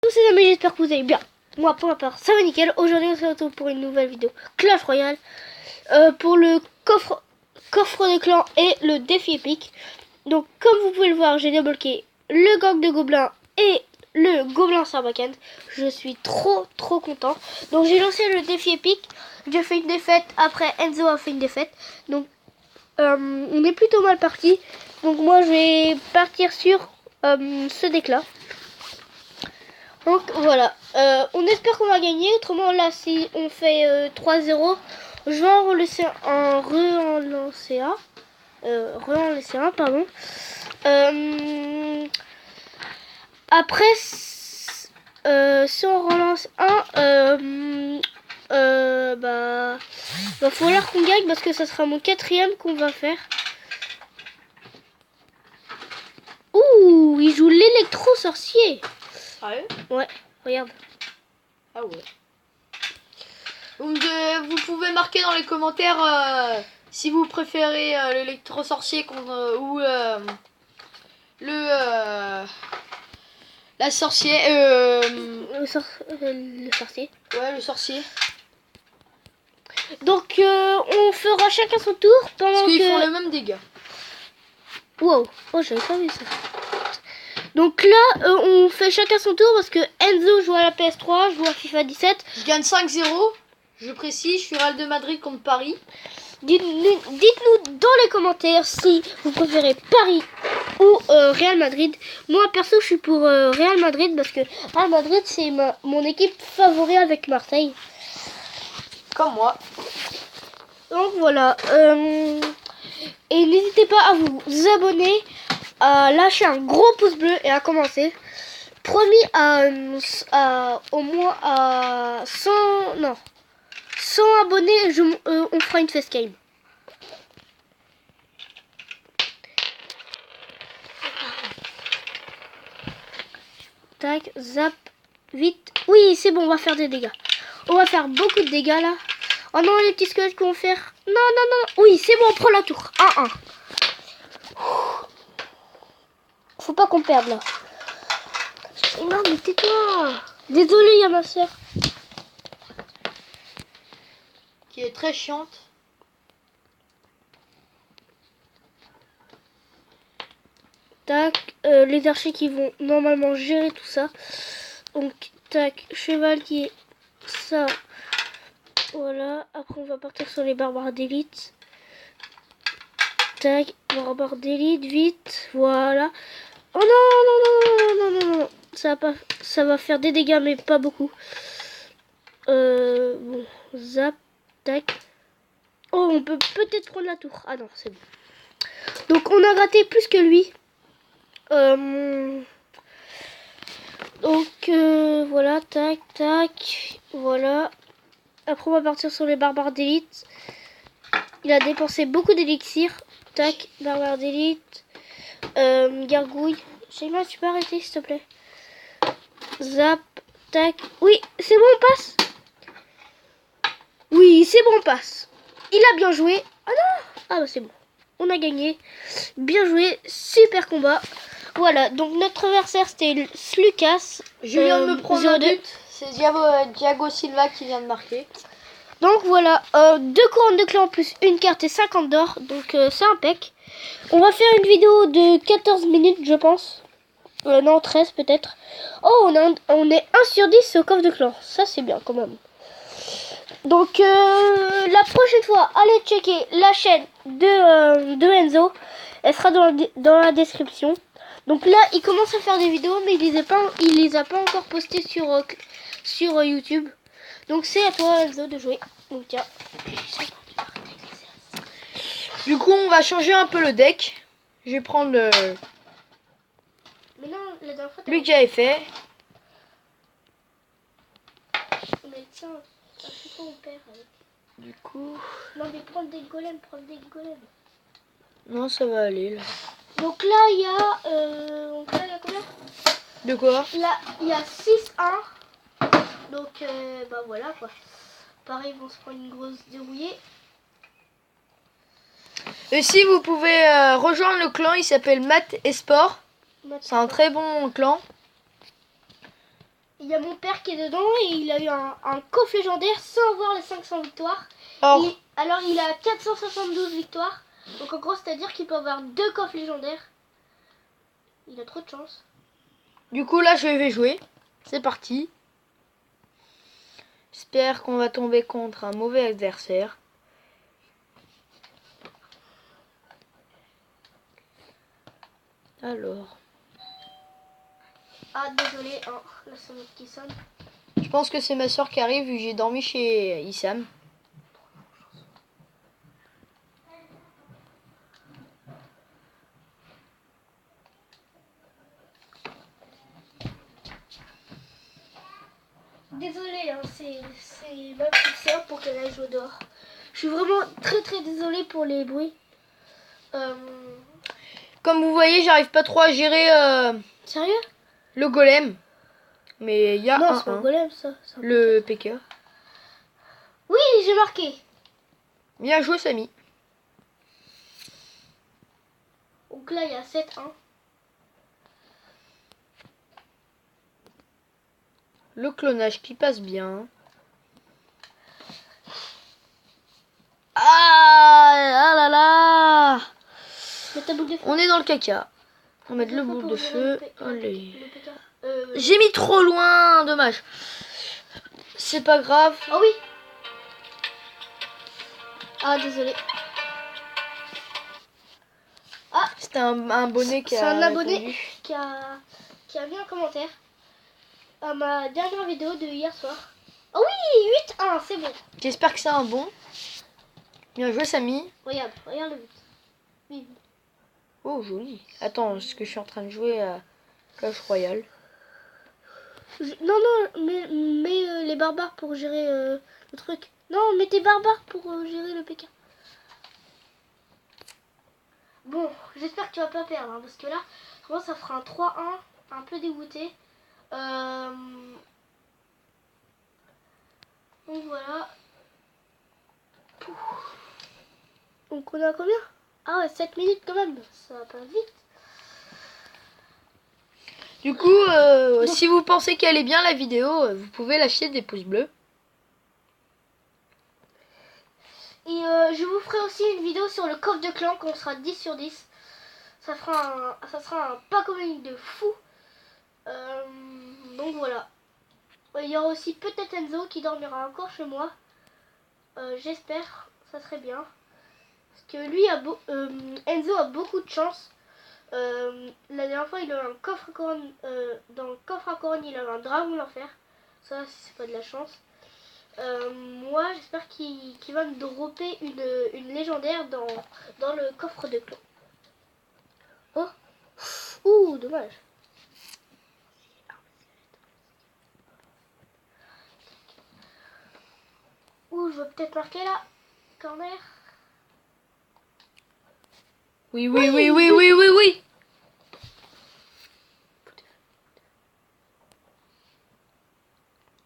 Tous les amis, j'espère que vous allez bien. Moi, pour ma part, ça va nickel. Aujourd'hui, on se retrouve pour une nouvelle vidéo Clash Royale pour le coffre de clan et le défi épique. Donc, comme vous pouvez le voir, j'ai débloqué le gang de gobelins et le gobelin Sarbacane. Je suis trop content. Donc, j'ai lancé le défi épique. J'ai fait une défaite. Après, Enzo a fait une défaite. Donc, on est plutôt mal parti. Donc, moi, je vais partir sur ce deck là. Donc voilà, on espère qu'on va gagner. Autrement là, si on fait 3-0, je vais en relancer un, pardon. Après, si on relance un, va falloir qu'on gagne parce que ça sera mon 4e qu'on va faire. Ouh, il joue l'électro-sorcier. Ah ouais? Ouais, regarde. Ah ouais. Donc vous pouvez marquer dans les commentaires si vous préférez l'électro-sorcier ou la sorcière. Le sorcier. Ouais, le sorcier. Donc on fera chacun son tour pendant Parce qu'ils que... font le même dégât. Wow, oh j'avais pas vu ça. Donc là on fait chacun son tour parce que Enzo joue à la PS3, je joue à FIFA 17. Je gagne 5-0. Je précise, je suis Real de Madrid contre Paris. Dites-nous dans les commentaires si vous préférez Paris ou Real Madrid. Moi perso je suis pour Real Madrid parce que Real Madrid c'est mon équipe favorite avec Marseille. Comme moi. Donc voilà. Et n'hésitez pas à vous abonner, à lâcher un gros pouce bleu et à commencer. Promis à au moins à 100 abonnés, on fera une facecam. Tac, zap, vite. Oui, c'est bon, on va faire des dégâts. On va faire beaucoup de dégâts là. Oh non, les petits squelettes qu'on va faire. Non. Oui, c'est bon, on prend la tour. 1-1. Faut pas qu'on perde là. Non, mais tais-toi. Désolé, il y a ma soeur. Qui est très chiante. Tac, les archers qui vont normalement gérer tout ça. Donc, tac, chevalier, ça. Voilà, après on va partir sur les barbares d'élite. Tac, barbares d'élite, vite, voilà. Oh non. Ça va faire des dégâts, mais pas beaucoup. Bon, zap, tac. Oh, on peut peut-être prendre la tour. Ah non, c'est bon. Donc on a gratté plus que lui. Donc voilà, tac, voilà. Après on va partir sur les barbares d'élite. Il a dépensé beaucoup d'élixir. Tac, barbare d'élite. Gargouille. Shayma, tu peux arrêter s'il te plaît. Zap, tac. Oui, c'est bon, on passe. Oui, c'est bon, on passe. Il a bien joué. Ah non. Ah bah c'est bon. On a gagné. Bien joué. Super combat. Voilà, donc notre adversaire c'était Slucas. Je viens de me prendre un 02. but. C'est Thiago Silva qui vient de marquer. Donc voilà, 2 couronnes de clan plus une carte et 50 d'or. Donc c'est impec. On va faire une vidéo de 14 minutes je pense. Non, 13 peut-être. Oh, on est 1 sur 10 au coffre de clan. Ça c'est bien quand même. Donc la prochaine fois, allez checker la chaîne de Enzo. Elle sera dans la description. Donc là, il commence à faire des vidéos, mais il les a pas encore postées sur YouTube. Donc c'est à toi Enzo de jouer. Donc tiens. Du coup, on va changer un peu le deck. Je vais prendre Mais non, la dernière fois, lui que j'avais fait. Mais tiens, à chaque fois on perd avec. Du coup, Non mais prends des golems. non, ça va aller là. Donc là il y a combien? De quoi? Là il y a 6-1. Donc bah voilà quoi. Pareil, ils vont se prendre une grosse dérouillée. Et si vous pouvez rejoindre le clan, il s'appelle Math et Sport. C'est un très bon clan. il y a mon père qui est dedans et il a eu un coffre légendaire sans avoir les 500 victoires. Or, Alors il a 472 victoires. Donc en gros, c'est-à-dire qu'il peut avoir 2 coffres légendaires. Il a trop de chance. du coup, là, je vais jouer. C'est parti. J'espère qu'on va tomber contre un mauvais adversaire. Alors, Ah, désolé, hein, la sonnette qui sonne. je pense que c'est ma soeur qui arrive vu que j'ai dormi chez Issam. Désolé, hein, c'est ma petite sœur pour qu'elle aille jouer dehors. Je suis vraiment très désolée pour les bruits. Comme vous voyez, j'arrive pas trop à gérer Sérieux? le golem. Mais il y a Non, c'est pas un un golem ça. C'est un le PK. Oui, j'ai marqué. Bien joué, Samy. Donc là, il y a 7-1. Le clonage qui passe bien. Ah là là. Mets ta boule de feu. On est dans le caca. On va mettre le Faut boule pour de gérer feu. le Allez. le PK. J'ai mis trop loin, dommage. C'est pas grave. Oh oui. Ah, désolé. C'était un bonnet qui C'est a un abonné répondu. qui a mis un commentaire à ma dernière vidéo de hier soir. Oh oui, 8-1, c'est bon. J'espère que c'est un bon. Bien joué, Samy. Regarde le but. Oui. Oh, joli. Attends, est-ce que je suis en train de jouer à Clash Royale? Non, mets les barbares pour gérer le truc. Non, mets tes barbares pour gérer le PK. Bon, j'espère que tu vas pas perdre, hein, parce que là, vraiment, ça fera un 3-1, un peu dégoûté. Donc voilà. Donc on a combien? Ah ouais, 7 minutes quand même, ça va pas vite. Du coup, si vous pensez qu'elle est bien la vidéo, vous pouvez lâcher des pouces bleus. Et je vous ferai aussi une vidéo sur le coffre de clan quand on sera 10 sur 10. Ça sera un pas commun de fou. Donc voilà. Il y aura aussi peut-être Enzo qui dormira encore chez moi. J'espère, ça serait bien. Parce que lui, Enzo a beaucoup de chance. La dernière fois, il a eu un coffre à couronne. Dans le coffre à couronne, il avait un dragon d'enfer. Ça, c'est pas de la chance. Moi, j'espère qu'il va me dropper une légendaire dans le coffre de clan. Oh! Ouh, dommage. Ouh, je vais peut-être marquer là. Corner. Oui, oui, oui, oui, oui, oui, oui.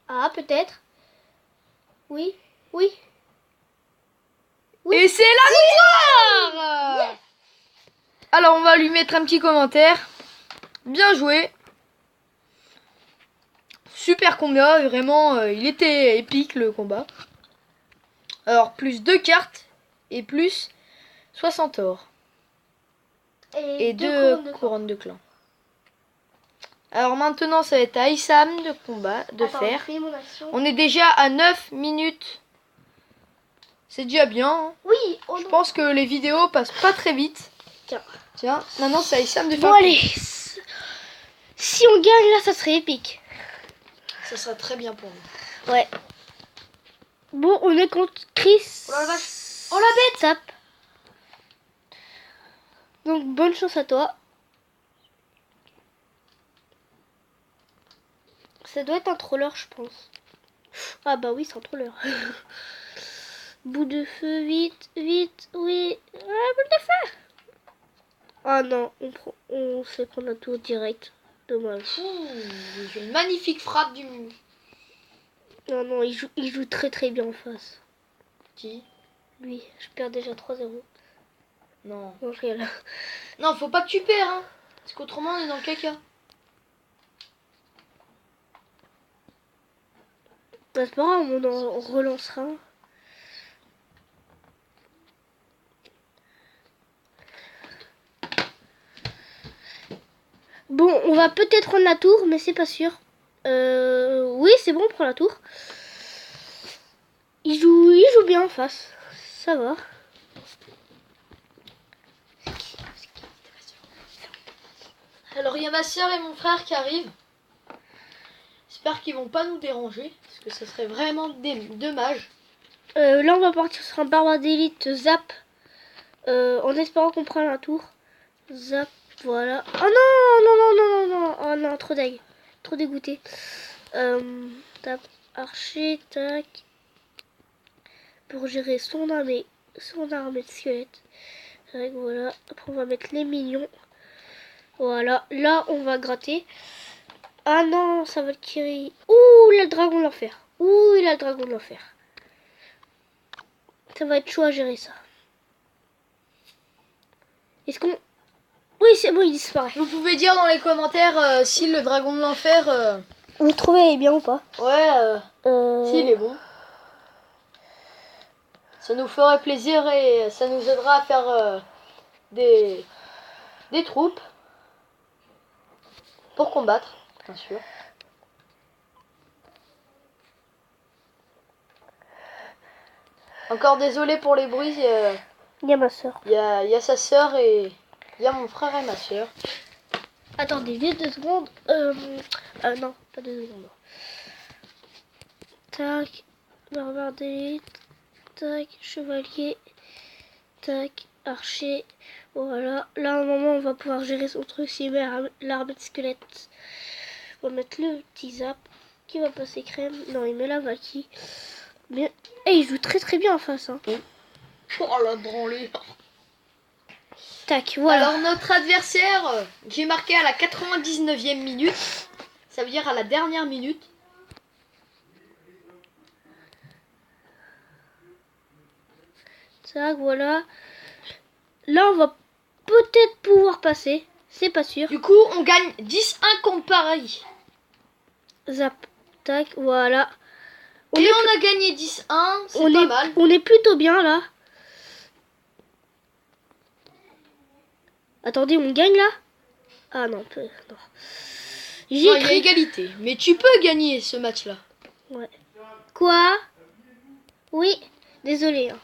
Ah, peut-être. Oui, oui. Et c'est la victoire! Yes. Alors, on va lui mettre un petit commentaire. Bien joué. Super combat, vraiment, il était épique le combat. Alors, plus 2 cartes et plus 60 or. Et 2 couronnes de clan. Alors maintenant, ça va être à Issam de combat, de Attends, faire. je fais mon action. On est déjà à 9 minutes. C'est déjà bien. Hein. Oui, Je pense que les vidéos passent pas très vite. Tiens, maintenant c'est à Issam de faire. bon, allez. Si on gagne là, ça serait épique. Ça sera très bien pour nous. Ouais. Bon, on est contre Chris. Oh la vache. Oh la bête. Sap. Donc bonne chance à toi. Ça doit être un troller, je pense. Ah bah oui, c'est un troller. Bout de feu, vite, vite, oui. Ah, bout de feu. Ah non, on se fait prendre un tour direct. Dommage. J'ai une magnifique frappe du... Non, il joue très bien en face. Qui? Lui, je perds déjà 3-0. Non. Non, je rigole. Non, faut pas que tu perds, hein. Parce qu'autrement, on est dans le caca. Bah, c'est pas grave, on relancera. Bon, on va peut-être prendre la tour, mais c'est pas sûr. Oui, c'est bon, on prend la tour. Il joue bien en face. Ça va. Alors il y a ma soeur et mon frère qui arrivent. J'espère qu'ils vont pas nous déranger, parce que ça serait vraiment dommage. Là, on va partir sur un barbare d'élite zap. En espérant qu'on prenne la tour. Zap, voilà. Oh non, non, non, non, non, non. Oh non, trop deg. Trop dégoûté. Tape archer, tac. Pour gérer son armée de squelettes. Tac, voilà. Après, on va mettre les minions. Voilà. Là, on va gratter. Ah non, ça va le tirer. Ouh, il a le dragon de l'enfer. Ouh, il a le dragon de l'enfer. Ça va être chaud à gérer ça. Est-ce qu'on... Oui, c'est bon, il disparaît. Vous pouvez dire dans les commentaires si le dragon de l'enfer... Vous le trouvez bien ou pas? Ouais, s'il est bon. Ça nous ferait plaisir et ça nous aidera à faire des troupes pour combattre, bien sûr. Encore désolé pour les bruits. Il y a ma soeur. Il y a sa soeur et il y a mon frère et ma soeur. Attendez, juste 2 secondes. Non, pas 2 secondes. Tac, barbare d'élite. Tac, chevalier. Tac, archer. Voilà. Là, à un moment, on va pouvoir gérer son truc. S'il met l'armée de squelette. On va mettre le petit zap. Qui va passer crème? Non, il met la Valky. Mais, il joue très très bien en face. Hein. Oh la branlée. Tac, voilà. Alors notre adversaire, j'ai marqué à la 99e minute. Ça veut dire à la dernière minute. Tac, voilà. Là, on va peut-être pouvoir passer. C'est pas sûr. Du coup, on gagne 10-1 contre Paris. Zap, tac, voilà. On a gagné 10-1, c'est pas mal. On est plutôt bien là. Attendez, on gagne là? Ah non, non. Il y a égalité. Mais tu peux gagner ce match-là. Ouais. Quoi? Oui, désolé. Hein.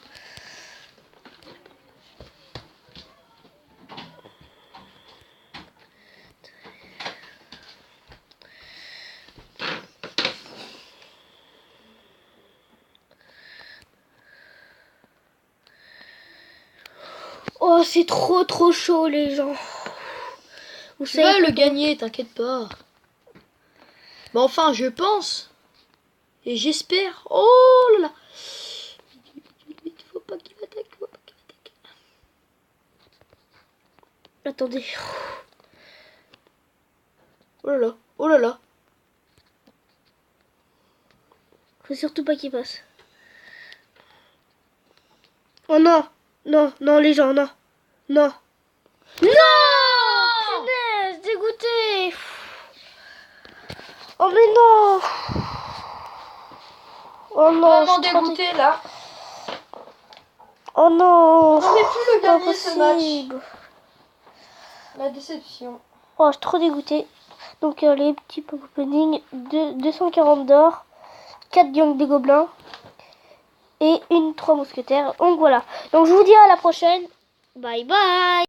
Oh, c'est trop chaud les gens. Vous Tu vas le gagner, t'inquiète pas. Mais enfin, je pense. Et j'espère. Oh là là. Faut pas qu'il attaque. Attendez. Oh là là. Oh là là. Faut surtout pas qu'il passe. Oh non. Non, non les gens, non. Non. Non! Punaise, dégoûté. Oh mais non. Oh non, Vraiment dégoûté là. Oh non. On n'aurait plus le Pas gagner ce match. possible. La déception. Oh, je suis trop dégoûté. Donc les petits pop opening, 240 d'or, 4 gangs des gobelins et 3 mousquetaires. Donc voilà. Donc je vous dis à la prochaine. Bye bye.